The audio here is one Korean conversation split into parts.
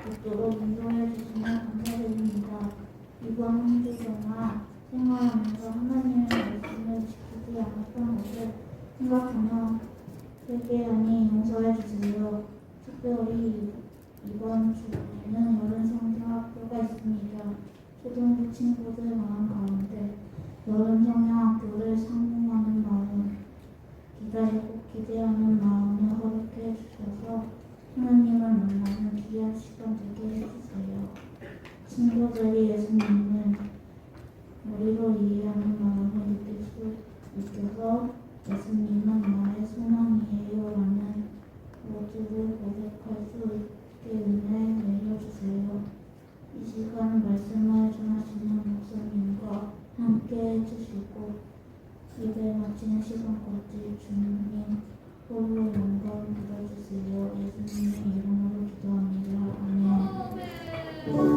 있도록 인도해 주시면 감사드립니다. 이번 한 주 동안 생활하면서 하나님의 말씀을 지키지 않았던 것을 생각하며 회개하니 용서해 주세요. 특별히 이번 주에는 여름 성경학교가 있습니다. 초등부 친구들 마음 가운데 여름 성경학교를 상봉하는 마음, 기다리고 기대하는 마음을 허락해 주셔서 하나님을 만나는 귀한 시간 되게 해주세요. 친구들이 예수님을 머리로 이해하는 마음을 느껴서 예수님은 나의 소망이에요 라는 모두를 고백할 수 있게 은혜 내려주세요. 이 시간 말씀을 전하시는 목사님과 함께 해주시고 예배 마치는 시간까지 주님 호흡 영광 받아주세요. 예수님의 이름으로 기도합니다. 아멘.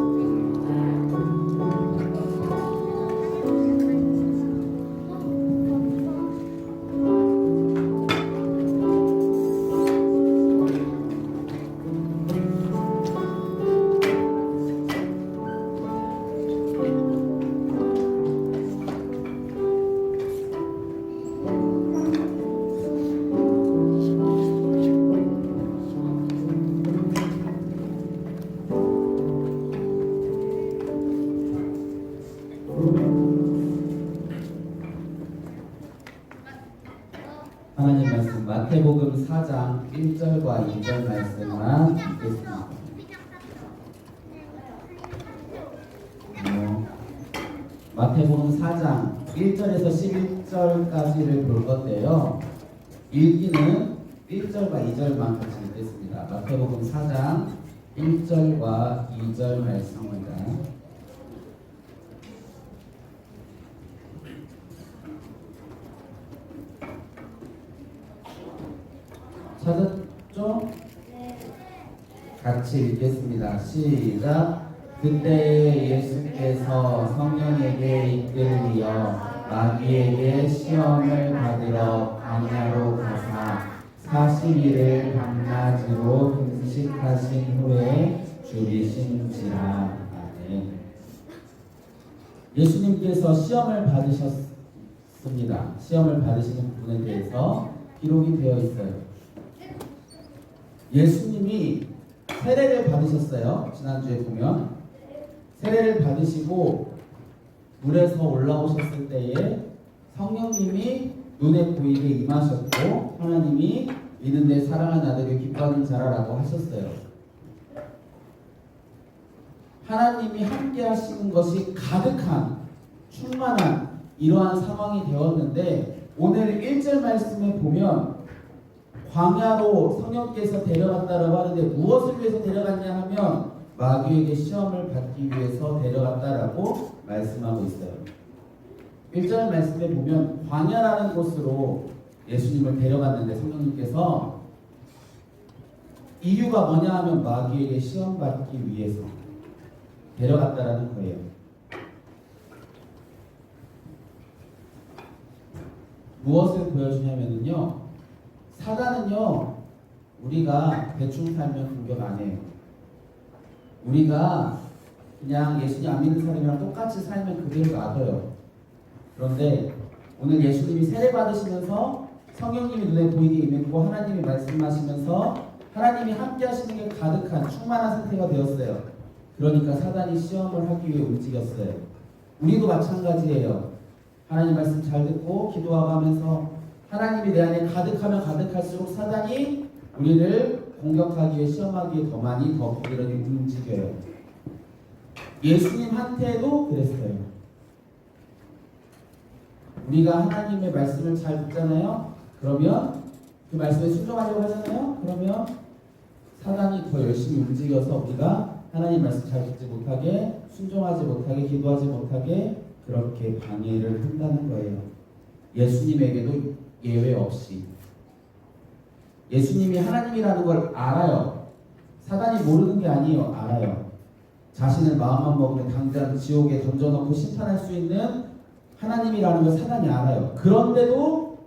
하나님 말씀 마태복음 4장 1절과 2절 말씀만 읽겠습니다. 마태복음 4장 1절에서 11절까지를 볼 건데요. 읽기는 1절과 2절만 같이 읽겠습니다. 마태복음 4장 1절과 2절 말씀입니다. 찾았죠? 같이 읽겠습니다. 시작. 그때 예수께서 성령에게 이끌리어 마귀에게 시험을 받으러 광야로 가사 40일을 밤낮으로 금식하신 후에 죽이신지라. 아멘. 예수님께서 시험을 받으셨습니다. 시험을 받으시는 부분에 대해서 기록이 되어 있어요. 예수님이 세례를 받으셨어요. 지난주에 보면 세례를 받으시고 물에서 올라오셨을 때에 성령님이 눈에 보이게 임하셨고 하나님이 믿는데 사랑하는 아들이 기뻐하는 자라라고 하셨어요. 하나님이 함께 하시는 것이 가득한 충만한 이러한 상황이 되었는데 오늘 1절 말씀에 보면 광야로 성령께서 데려갔다라고 하는데 무엇을 위해서 데려갔냐 하면 마귀에게 시험을 받기 위해서 데려갔다라고 말씀하고 있어요. 1절 말씀에 보면 광야라는 곳으로 예수님을 데려갔는데 성령님께서 이유가 뭐냐 하면 마귀에게 시험 받기 위해서 데려갔다라는 거예요. 무엇을 보여주냐면요. 사단은요, 우리가 대충 살면 공격 안 해요. 우리가 그냥 예수님 안 믿는 사람이랑 똑같이 살면 그대로 놔둬요. 그런데 오늘 예수님이 세례 받으시면서 성령님이 눈에 보이게 임했고 하나님이 말씀하시면서 하나님이 함께 하시는 게 가득한 충만한 상태가 되었어요. 그러니까 사단이 시험을 하기 위해 움직였어요. 우리도 마찬가지예요. 하나님 말씀 잘 듣고 기도하고 하면서 하나님이 내 안에 가득하면 가득할수록 사단이 우리를 공격하기에 시험하기에 더 많이 더 부지런히 움직여요. 예수님한테도 그랬어요. 우리가 하나님의 말씀을 잘 듣잖아요. 그러면 그 말씀에 순종하려고 하잖아요. 그러면 사단이 더 열심히 움직여서 우리가 하나님 말씀 잘 듣지 못하게, 순종하지 못하게, 기도하지 못하게 그렇게 방해를 한다는 거예요. 예수님에게도 예외 없이. 예수님이 하나님이라는 걸 알아요. 사단이 모르는 게 아니에요. 알아요. 자신을 마음만 먹으면 당장 지옥에 던져놓고 심판할 수 있는 하나님이라는 걸 사단이 알아요. 그런데도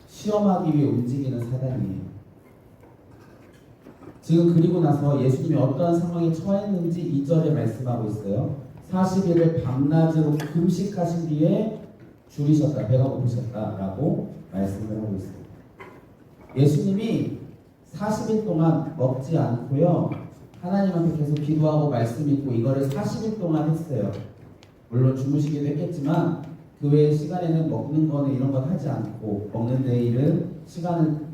시험하기 위해 움직이는 사단이에요. 지금 그리고 나서 예수님이 어떠한 상황에 처했는지 2절에 말씀하고 있어요. 40일을 밤낮으로 금식하신 뒤에 줄이셨다, 배가 고프셨다라고 말씀을 하고 있어요. 예수님이 40일 동안 먹지 않고요, 하나님한테 계속 기도하고 말씀 읽고 이거를 40일 동안 했어요. 물론 주무시기도 했겠지만 그 외의 시간에는 먹는 거는 이런 건 하지 않고, 먹는 데 일은 시간을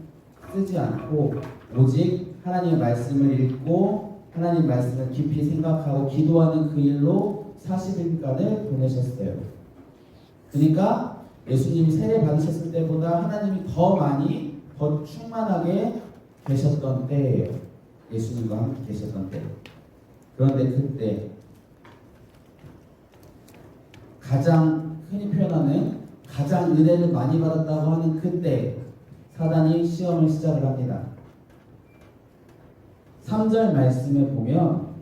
쓰지 않고 오직 하나님의 말씀을 읽고 하나님 말씀을 깊이 생각하고 기도하는 그 일로 40일간을 보내셨어요. 그러니까 예수님이 세례 받으셨을 때보다 하나님이 더 많이, 더 충만하게 계셨던 때예요. 예수님과 함께 계셨던 때. 그런데 그때 가장 흔히 표현하는 가장 은혜를 많이 받았다고 하는 그때 사단이 시험을 시작을 합니다. 3절 말씀에 보면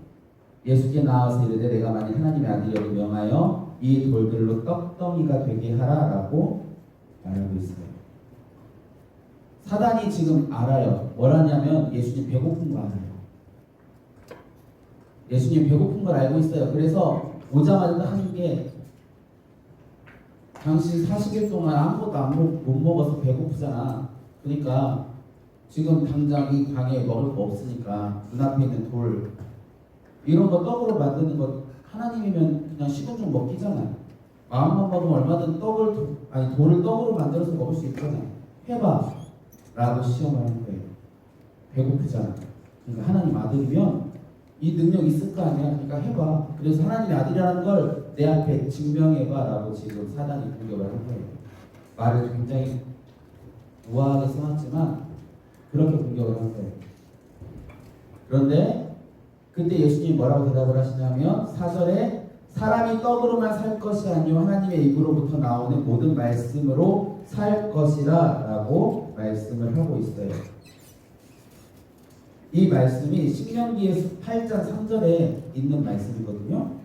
예수께 나와서 이르되 내가 만일 하나님의 아들이라고 명하여 이 돌들로 떡덩이가 되게 하라라고 말하고 있어요. 사단이 지금 알아요. 뭐라냐면 예수님 배고픈 거 알아요. 예수님 배고픈 걸 알고 있어요. 그래서 오자마자 하는 게, 당신 40일 동안 아무것도 못 먹어서 배고프잖아. 그러니까 지금 당장 이 방에 먹을 거 없으니까 눈앞에 있는 돌, 이런 거 떡으로 만드는 거 하나님이면 그냥 식은 죽 먹기잖아요. 마음만 먹으면 얼마든 돌을 떡으로 만들어서 먹을 수 있잖아요. 해봐 라고 시험을 하는 거예요. 배고프잖아. 그러니까 하나님 아들이면 이 능력 있을 거 아니야. 그러니까 해봐. 그래서 하나님의 아들이라는 걸 내 앞에 증명해봐 라고 지금 사단이 공격을 한 거예요. 말을 굉장히 우아하게 써놨지만 그렇게 공격을 한 거예요. 그런데 그때 예수님이 뭐라고 대답을 하시냐면 4절에 사람이 떡으로만 살 것이 아니요 하나님의 입으로부터 나오는 모든 말씀으로 살 것이라 라고 말씀을 하고 있어요. 이 말씀이 신명기의 8장 3절에 있는 말씀이거든요.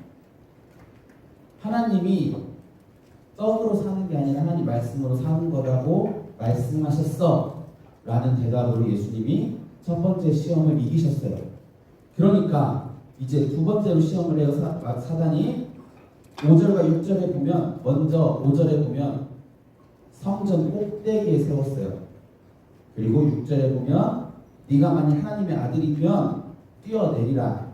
하나님이 떡으로 사는 게 아니라 하나님 말씀으로 사는 거라고 말씀하셨어 라는 대답으로 예수님이 첫 번째 시험을 이기셨어요. 그러니까 이제 두 번째로 시험을 해요. 사단이 5절과 6절에 보면, 먼저 5절에 보면 성전 꼭대기에 세웠어요. 그리고 6절에 보면 네가 만일 하나님의 아들이면 뛰어내리라.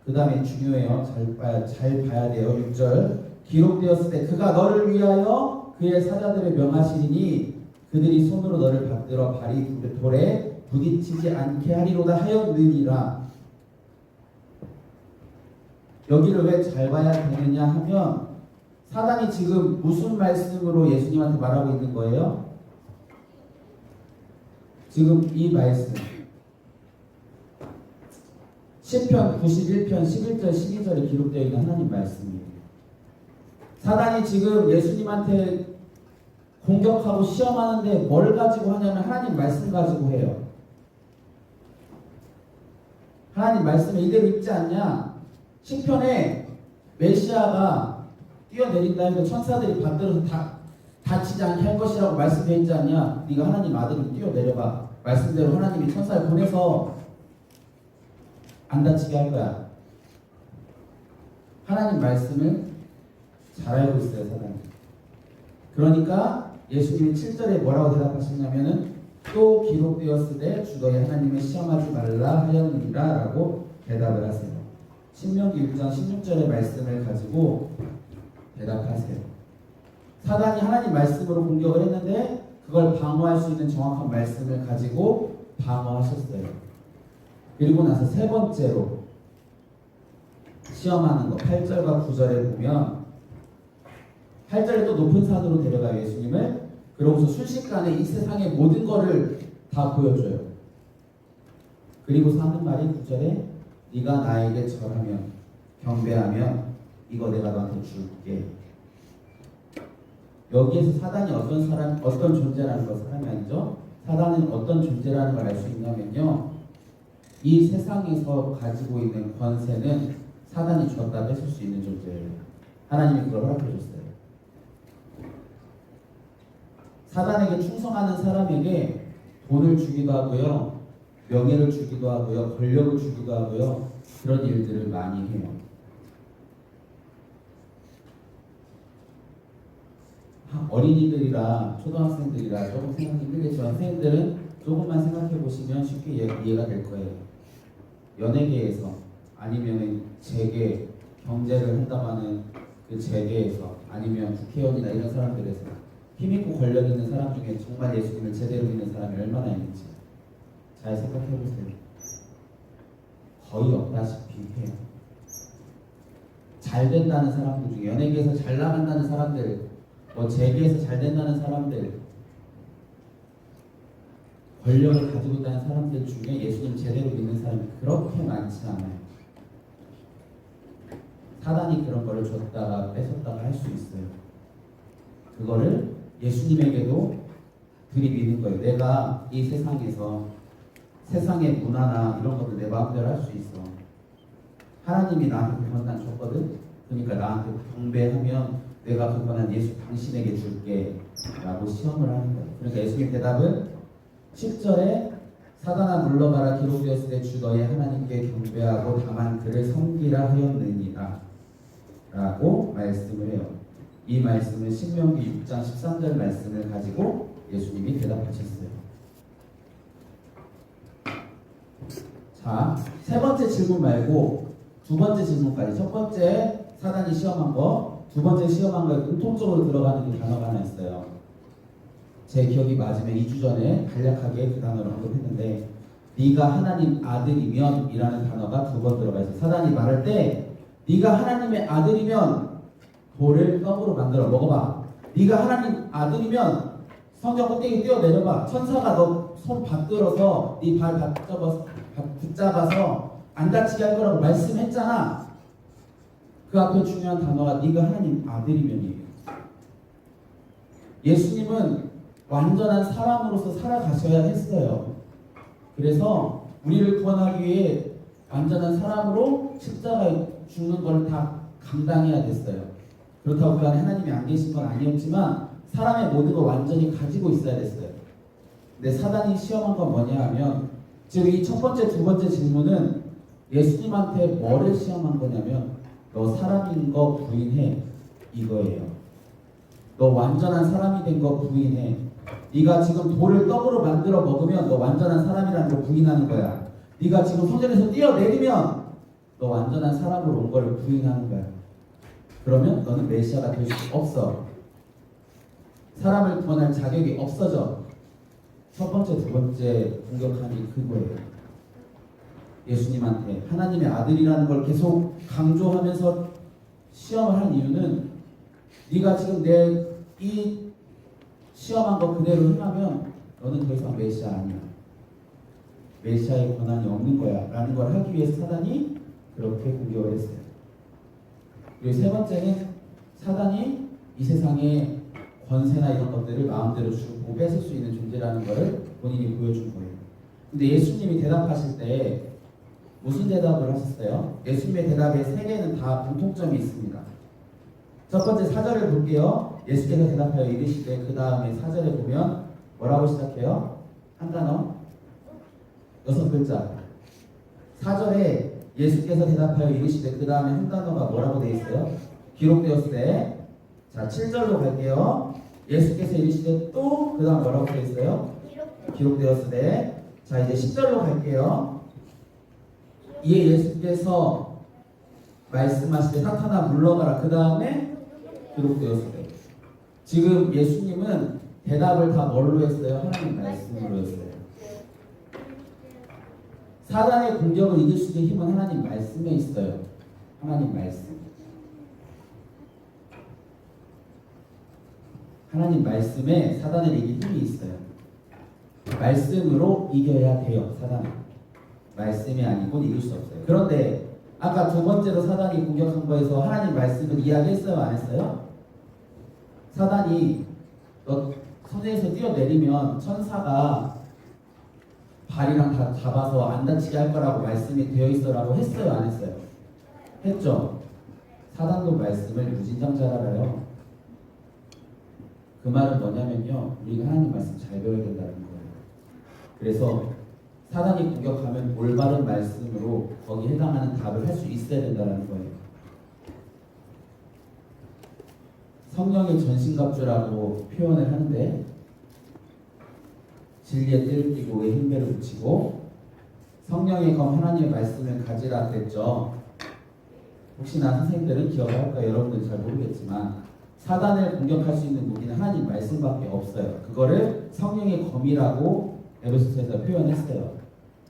그 다음에 중요해요. 잘 봐야 돼요. 6절 기록되었을 때 그가 너를 위하여 그의 사자들을 명하시니 그들이 손으로 너를 받들어 발이 돌에 부딪히지 않게 하리로다 하였느니라. 여기를 왜 잘 봐야 되느냐 하면 사단이 지금 무슨 말씀으로 예수님한테 말하고 있는 거예요? 지금 이 말씀 시편 91편 11절 12절에 기록되어 있는 하나님 말씀이에요. 사단이 지금 예수님한테 공격하고 시험하는데 뭘 가지고 하냐면 하나님 말씀 가지고 해요. 하나님 말씀에 이대로 있지 않냐? 시편에 메시아가 뛰어내린다 해서 천사들이 받들어서 다치지 않게 할 것이라고 말씀되어 있지 않냐? 네가 하나님 아들을 뛰어내려봐. 말씀대로 하나님이 천사를 보내서 안 다치게 할 거야. 하나님 말씀을 잘 알고 있어요, 사단이. 그러니까 예수님이 7절에 뭐라고 대답하셨냐면은 또 기록되었을 때 주너희 하나님을 시험하지 말라 하였느니라 라고 대답을 하세요. 신명기 6장 16절의 말씀을 가지고 대답하세요. 사단이 하나님 말씀으로 공격을 했는데 그걸 방어할 수 있는 정확한 말씀을 가지고 방어하셨어요. 그리고 나서 세 번째로 시험하는 거 8절과 9절에 보면 8절에 또 높은 산으로 데려가요, 예수님을. 그러고서 순식간에 이 세상의 모든 거를 다 보여줘요. 그리고 하는 말이 9절에 네가 나에게 절하면 경배하면 이거 내가 너한테 줄게. 여기에서 사단이 어떤 존재라는 걸, 사람이 아니죠. 사단은 어떤 존재라는 걸 알 수 있냐면요, 이 세상에서 가지고 있는 권세는 사단이 주었다 뺏을 수 있는 존재예요. 하나님이 그걸 허락해 줬어요. 사단에게 충성하는 사람에게 돈을 주기도 하고요, 명예를 주기도 하고요, 권력을 주기도 하고요, 그런 일들을 많이 해요. 어린이들이라 초등학생들이라 조금 생각이 힘들겠지만 선생님들은 조금만 생각해 보시면 쉽게 이해가 될 거예요. 연예계에서 아니면 재계, 경제를 한다고 하는 그 재계에서 아니면 국회의원이나 이런 사람들에서 힘있고 권력 있는 사람 중에 정말 예수님을 제대로 믿는 사람이 얼마나 있는지 잘 생각해 보세요. 거의 없다시피 해요. 잘 된다는 사람들 중에, 연예계에서 잘 나간다는 사람들, 뭐 재계에서 잘 된다는 사람들, 권력을 가지고 있다는 사람들 중에 예수님 제대로 믿는 사람이 그렇게 많지 않아요. 사단이 그런 거를 줬다가 뺏었다가 할 수 있어요. 그거를 예수님에게도 들이미는 거예요. 내가 이 세상에서 세상의 문화나 이런 것들 내 마음대로 할 수 있어. 하나님이 나한테 그 권한 줬거든. 그러니까 나한테 경배하면 내가 그 권한 예수 당신에게 줄게 라고 시험을 하는 거예요. 그러니까 예수님 대답은 10절에 사단아 물러가라 기록되었을 때 주 너의 하나님께 경배하고 다만 그를 섬기라 하였느니라 라고 말씀을 해요. 이 말씀은 신명기 6장 13절 말씀을 가지고 예수님이 대답하셨어요. 자, 세 번째 질문 말고 두 번째 질문까지, 첫 번째 사단이 시험한 거, 두 번째 시험한 거에 공통적으로 들어가는 그 단어가 하나 있어요. 제 기억이 맞으면 2주 전에 간략하게 그 단어를 언급했는데, 네가 하나님 아들이면 이라는 단어가 두 번 들어가 있어요. 사단이 말할 때 네가 하나님의 아들이면 돌을 떡으로 만들어 먹어봐. 네가 하나님 아들이면 성전 꼭대기 뛰어내려봐. 천사가 너 손 받들어서 네 발 붙잡아서 안 다치게 할 거라고 말씀했잖아. 그 앞에 중요한 단어가 네가 하나님 아들이면이에요. 예수님은 완전한 사람으로서 살아가셔야 했어요. 그래서 우리를 구원하기 위해 완전한 사람으로 십자가에 죽는 걸 다 감당해야 됐어요. 그렇다고 그 안에 하나님이 안 계신 건 아니었지만 사람의 모든 걸 완전히 가지고 있어야 됐어요. 근데 사단이 시험한 건 뭐냐 하면, 지금 이 첫 번째, 두 번째 질문은 예수님한테 뭐를 시험한 거냐면 너 사람인 거 부인해 이거예요. 너 완전한 사람이 된 거 부인해. 네가 지금 돌을 떡으로 만들어 먹으면 너 완전한 사람이라는 거 부인하는 거야. 네가 지금 성전에서 뛰어내리면 너 완전한 사람으로 온 거를 부인하는 거야. 그러면 너는 메시아가 될 수 없어. 사람을 구원할 자격이 없어져. 첫 번째, 두 번째 공격함이 그거예요. 예수님한테 하나님의 아들이라는 걸 계속 강조하면서 시험을 한 이유는 네가 지금 내 이 시험한 거 그대로 행하면 너는 더 이상 메시아 아니야. 메시아의 권한이 없는 거야 라는 걸 하기 위해서 사단이 그렇게 공격을 했어요. 그리고 세 번째는 사단이 이 세상의 권세나 이런 것들을 마음대로 주고 뺏을 수 있는 존재라는 것을 본인이 보여준 거예요. 근데 예수님이 대답하실 때 무슨 대답을 하셨어요? 예수님의 대답에 세 개는 다 공통점이 있습니다. 첫 번째 4절을 볼게요. 예수께서 대답하여 이르시되, 그 다음에 4절에 보면 뭐라고 시작해요? 한 단어 6글자. 4절에 예수께서 대답하여 이르시되 그 다음에 한 단어가 뭐라고 되어 있어요? 기록되었을 때. 자, 7절로 갈게요. 예수께서 이르시되 또 그 다음 뭐라고 되어 있어요? 기록되었을 때. 자, 이제 10절로 갈게요. 이에 예수께서 말씀하시되 사탄아 물러가라. 그 다음에 기록되었을 때. 지금 예수님은 대답을 다 뭘로 했어요? 하나님 말씀으로 했어요. 사단의 공격을 이길 수 있는 힘은 하나님 말씀에 있어요. 하나님 말씀. 하나님 말씀에 사단을 이길 힘이 있어요. 말씀으로 이겨야 돼요. 사단은. 말씀이 아니고 이길 수 없어요. 그런데 아까 두 번째로 사단이 공격한 거에서 하나님 말씀을 이야기했어요? 안 했어요? 사단이 너 성전에서 뛰어내리면 천사가 발이랑 다 잡아서 안 다치게 할 거라고 말씀이 되어 있어라고 했어요? 안 했어요? 했죠. 사단도 말씀을 무진장 잘 알아요. 그 말은 뭐냐면요, 우리가 하나님 말씀 잘 배워야 된다는 거예요. 그래서 사단이 공격하면 올바른 말씀으로 거기에 해당하는 답을 할 수 있어야 된다는 거예요. 성령의 전신갑주라고 표현을 하는데 진리의 띠를 띠고 의 흰배를 붙이고 성령의 검 하나님의 말씀을 가지라 그랬죠. 혹시나 선생님들은 기억할까 여러분들은 잘 모르겠지만 사단을 공격할 수 있는 무기는 하나님 말씀밖에 없어요. 그거를 성령의 검이라고 에베소서에서 표현했어요.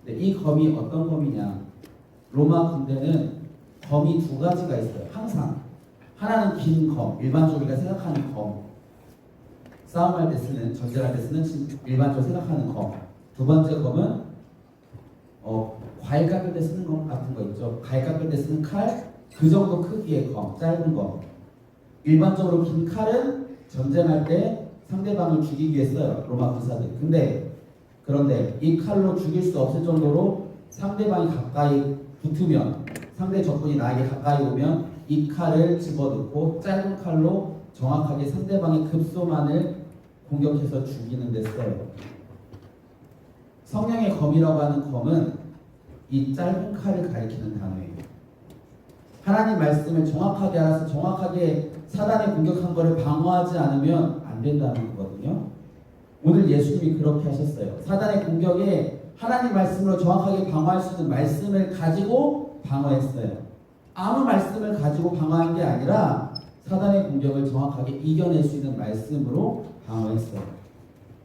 근데 이 검이 어떤 검이냐? 로마 군대는 검이 두 가지가 있어요. 항상 하나는 긴 검, 일반적으로 우리가 생각하는 검, 싸움할 때 쓰는, 전쟁할 때 쓰는 일반적으로 생각하는 검. 두 번째 검은 과일 깎을 때 쓰는 검 같은 거 있죠. 과일 깎을 때 쓰는 칼, 그 정도 크기의 검, 짧은 검. 일반적으로 긴 칼은 전쟁할 때 상대방을 죽이기 위해 써요. 로마 군사들. 그런데 이 칼로 죽일 수 없을 정도로 상대방이 가까이 붙으면, 상대 적군이 나에게 가까이 오면 이 칼을 집어넣고 짧은 칼로 정확하게 상대방의 급소만을 공격해서 죽이는 데 써요. 성령의 검이라고 하는 검은 이 짧은 칼을 가리키는 단어예요. 하나님 말씀을 정확하게 알아서 정확하게 사단이 공격한 것을 방어하지 않으면 안 된다는 거거든요. 오늘 예수님이 그렇게 하셨어요. 사단의 공격에 하나님 말씀으로 정확하게 방어할 수 있는 말씀을 가지고 방어했어요. 아무 말씀을 가지고 방어한 게 아니라 사단의 공격을 정확하게 이겨낼 수 있는 말씀으로 방어했어요.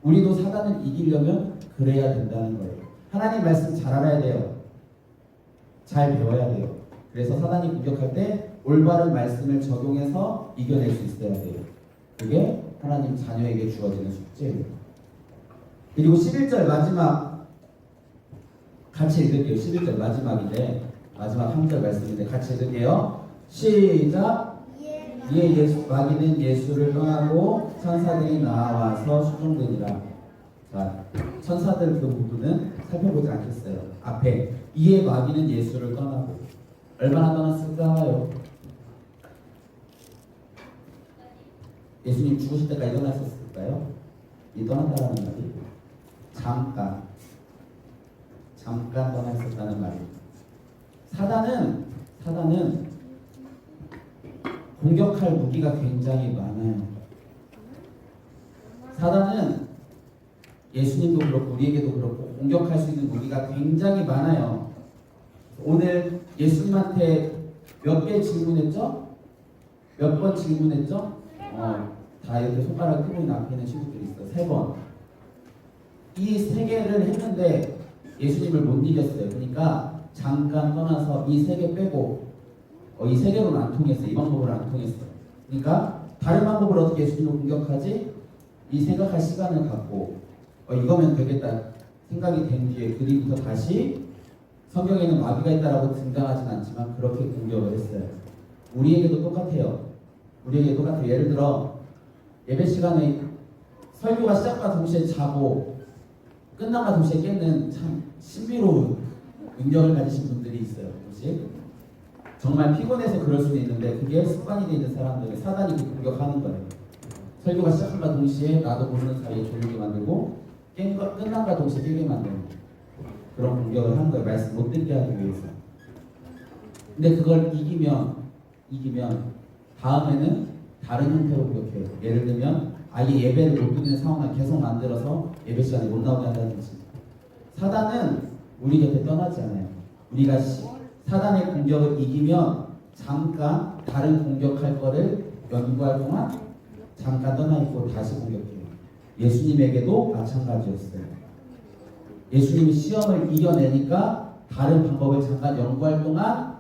우리도 사단을 이기려면 그래야 된다는 거예요. 하나님 말씀 잘 알아야 돼요. 잘 배워야 돼요. 그래서 사단이 공격할 때 올바른 말씀을 적용해서 이겨낼 수 있어야 돼요. 그게 하나님 자녀에게 주어지는 숙제예요. 그리고 11절 마지막 같이 읽을게요. 11절 마지막인데 마지막 3절 말씀인데 같이 읽을게요. 시작. 이에 예수, 마귀는 예수를 떠나고 천사들이 나와서 수종되니라. 자, 천사들 그 부분은 살펴보지 않겠어요. 앞에 이에 마귀는 예수를 떠나고 얼마나 떠났을까요? 예수님 죽으실 때까지 떠났었을까요? 이 떠났다라는 말이 잠깐 떠났었다는 말이에요. 사단은 공격할 무기가 굉장히 많아요. 사단은 예수님도 그렇고 우리에게도 그렇고 공격할 수 있는 무기가 굉장히 많아요. 오늘 예수님한테 몇 개 질문했죠? 몇 번 질문했죠? 다 이렇게 손가락 끄고 있는 앞에 있는 친구들이 있어. 3번. 이 3개를 했는데 예수님을 못 이겼어요. 그러니까 잠깐 떠나서 이 3개 빼고 이 3개로는 안 통했어. 이 방법으로 안 통했어. 그러니까 다른 방법으로 어떻게 예수님을 공격하지? 이 생각할 시간을 갖고 이거면 되겠다 생각이 된 뒤에 그리고부터 다시 성경에는 마귀가 있다라고 등장하진 않지만 그렇게 공격을 했어요. 우리에게도 똑같아요. 예를 들어 예배 시간에 설교가 시작과 동시에 자고 끝남과 동시에 깨는 참 신비로운 능력을 가지신 분들이 있어요. 혹시 정말 피곤해서 그럴 수도 있는데 그게 습관이 되어 있는 사람들은 사단이 공격하는 거예요. 설교가 시작과 동시에 나도 모르는 사이에 졸리게 만들고 끝남과 동시에 깨게 만드는 그런 공격을 하는 거예요. 말씀 못 듣게 하기 위해서. 근데 그걸 이기면 다음에는 다른 형태로 공격해요. 예를 들면 아예 예배를 못 드리는 상황을 계속 만들어서 예배 시간에 못 나오게 한다든지. 사단은 우리 곁에 떠나지 않아요. 우리가 사단의 공격을 이기면 잠깐 다른 공격할 거를 연구할 동안 잠깐 떠나 있고 다시 공격해요. 예수님에게도 마찬가지였어요. 예수님이 시험을 이겨내니까 다른 방법을 잠깐 연구할 동안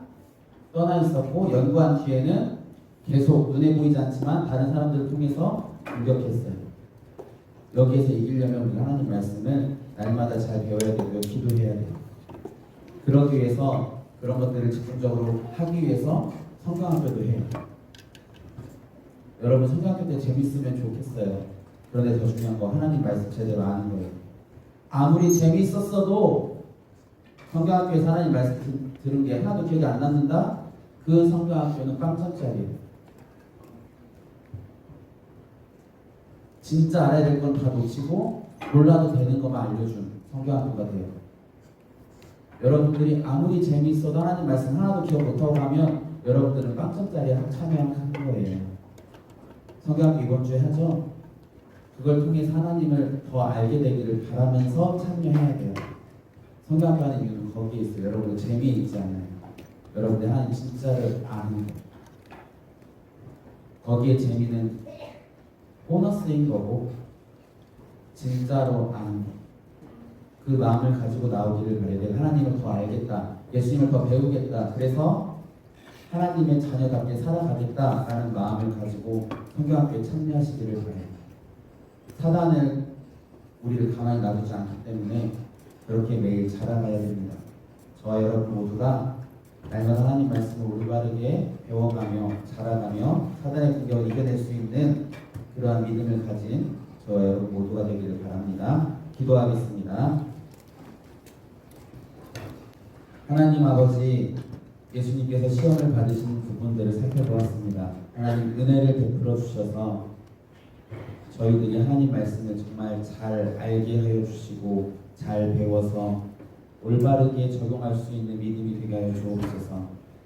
떠나 있었고 연구한 뒤에는 계속 눈에 보이지 않지만 다른 사람들을 통해서 공격했어요. 여기에서 이기려면 우리 하나님 말씀을 날마다 잘 배워야 되고요. 기도해야 돼요. 그러기 위해서 그런 것들을 집중적으로 하기 위해서 성경학교도 해요. 여러분 성경학교 때 재밌으면 좋겠어요. 그런데 더 중요한 거 하나님 말씀 제대로 아는 거예요. 아무리 재밌었어도 성경학교에서 하나님 말씀 들은 게 하나도 기억이 안 남는다? 그 성경학교는 빵점짜리예요. 진짜 알아야 될 건 다 놓치고 몰라도 되는 것만 알려준 성경학교가 돼요. 여러분들이 아무리 재미있어도 하나님 말씀 하나도 기억 못하고 가면 여러분들은 빵점짜리 참여한 거예요. 성경학교 이번 주에 하죠? 그걸 통해서 하나님을 더 알게 되기를 바라면서 참여해야 돼요. 성경학교 하는 이유는 거기에 있어요. 여러분들 재미있지 않아요. 여러분들 하나님 진짜를 아는 거. 거기에 재미는 보너스인 거고 진짜로 아는 거. 그 마음을 가지고 나오기를 바래야 돼요. 하나님을 더 알겠다. 예수님을 더 배우겠다. 그래서 하나님의 자녀답게 살아가겠다라는 마음을 가지고 성경학교에 참여하시기를 바래요. 사단을 우리를 가만히 놔두지 않기 때문에 그렇게 매일 자라가야 됩니다. 저와 여러분 모두가 날마다 하나님 말씀을 올바르게 배워가며 자라가며 사단의 공격을 이겨낼 수 있는 그러한 믿음을 가진 저와 여러분 모두가 되기를 바랍니다. 기도하겠습니다. 하나님 아버지, 예수님께서 시험을 받으신 부분들을 살펴보았습니다. 하나님 은혜를 베풀어 주셔서 저희들이 하나님 말씀을 정말 잘 알게 하여 주시고 잘 배워서 올바르게 적용할 수 있는 믿음이 되게 하여 주옵소서.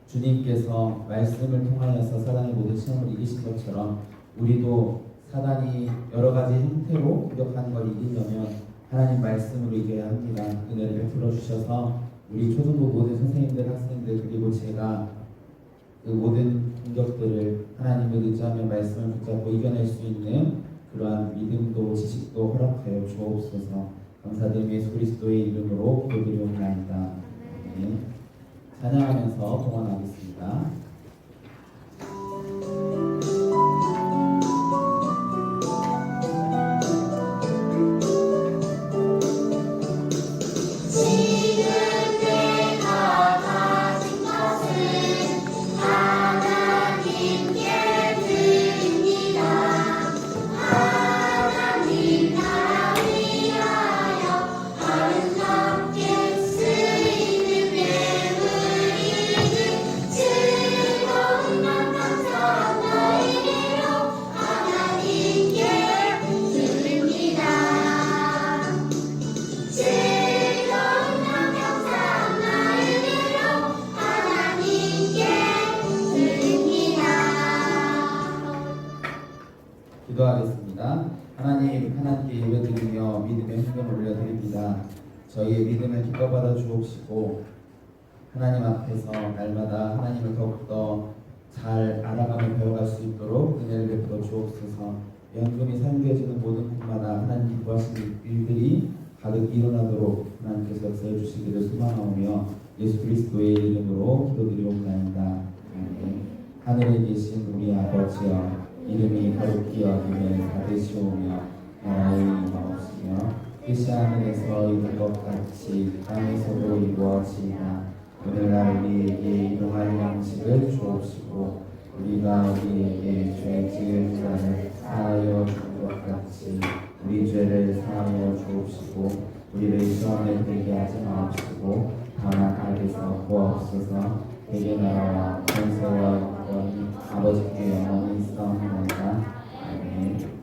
주님께서 말씀을 통하여서 사단의 모든 시험을 이기신 것처럼 우리도 사단이 여러 가지 형태로 공격하는 걸 이기려면 하나님 말씀으로 이겨야 합니다. 은혜를 베풀어 주셔서 우리 초등부 모든 선생님들, 학생들 그리고 제가 그 모든 공격들을 하나님을 의지하며 말씀을 붙잡고 이겨낼 수 있는 그러한 믿음도 지식도 허락하여 주옵소서. 감사드리며 예수 그리스도의 이름으로 기도드리옵나이다. 네. 찬양하면서 동원하겠습니다. 기도하겠습니다. 하나님, 하나님께 예배드리며 믿음의 헌금을 올려드립니다. 저희의 믿음을 기뻐받아 주옵시고 하나님 앞에서 날마다 하나님을 더욱더 잘 알아가며 배워갈 수 있도록 은혜를 베풀어 주옵소서. 연금이 사용되어지는 모든 곳마다 하나님이 구하신 일들이 가득 일어나도록 하나님께서 역사해 주시기를 소망하오며 예수 그리스도의 이름으로 기도드리옵나이다. 하늘에 계신 우리 아버지여, 이름이 거룩히 여김을 받으시오며 나라의 임하옵시며 뜻이 하늘에서 이룬 것 같이 땅에서도 이루어지이다. 오늘날 우리에게 일용할 양식을 주옵시고 우리가 우리에게 죄 지은 자를 사하여 준 것 같이 우리 죄를 사하여 주옵시고 우리를 시험에 들게 하지 마옵시고 다만 악에서 구하옵소서. 대개 나라와 권세와 영광이 아버지께 영원히 있사옵나이다. 아멘.